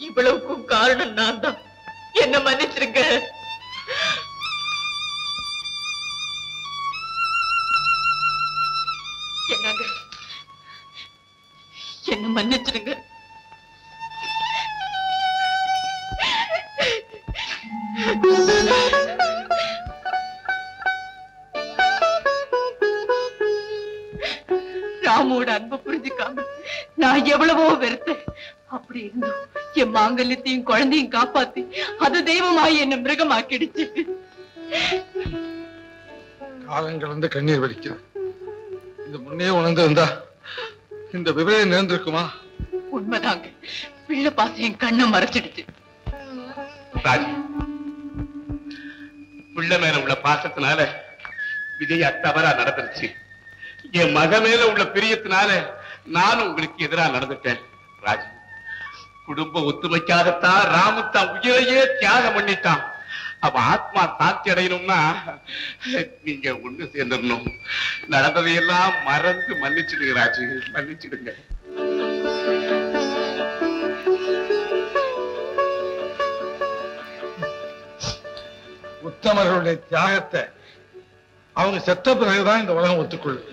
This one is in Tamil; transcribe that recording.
இவ்வளவுக்கும் காரணம் நான் தான். என்ன மன்னிச்சிருங்க. என்னங்க, என்ன மன்னிச்சிருங்க. ராமோட அன்பை புரிஞ்சுக்காம நான் எவ்வளவோ வெறுத்தேன். அப்படி இருந்தும் என் மாங்கல்யத்தையும் குழந்தையும் காப்பாத்தி அது தெய்வமாய் என்ன மிருகமாக்கிடுச்சு. காலங்கள் வந்து கண்ணீர் வடிக்கிறேன். இந்த முன்னே உணர்ந்திருந்தா இந்த விவரம் நேர்ந்திருக்குமா? உண்மைதாங்க, பிள்ளை பாசம் என் கண்ணை மறைச்சிடுச்சு. பிள்ளை மேல உள்ள பாசத்தினால விஜயா தவறா நடந்துருச்சு. என் மக மேல உள்ள பிரியத்தினால நானும் உங்களுக்கு எதிராக நடந்துட்டேன். ராஜ், குடும்ப ஒத்துமைக்காகத்தான் ராமு தான் உயிரையே தியாகம் பண்ணிட்டான். அவன் ஆத்மா சாட்சி அடையணும்னா நீங்க ஒண்ணு சேர்ந்துடணும். நடந்ததையெல்லாம் மறந்து மன்னிச்சிடுங்க ராஜு, மன்னிச்சிடுங்க. உத்தமர்களுடைய தியாகத்தை அவங்க செத்த பிறகுதான் இந்த உலகம் ஒத்துக்கொள்ளும்.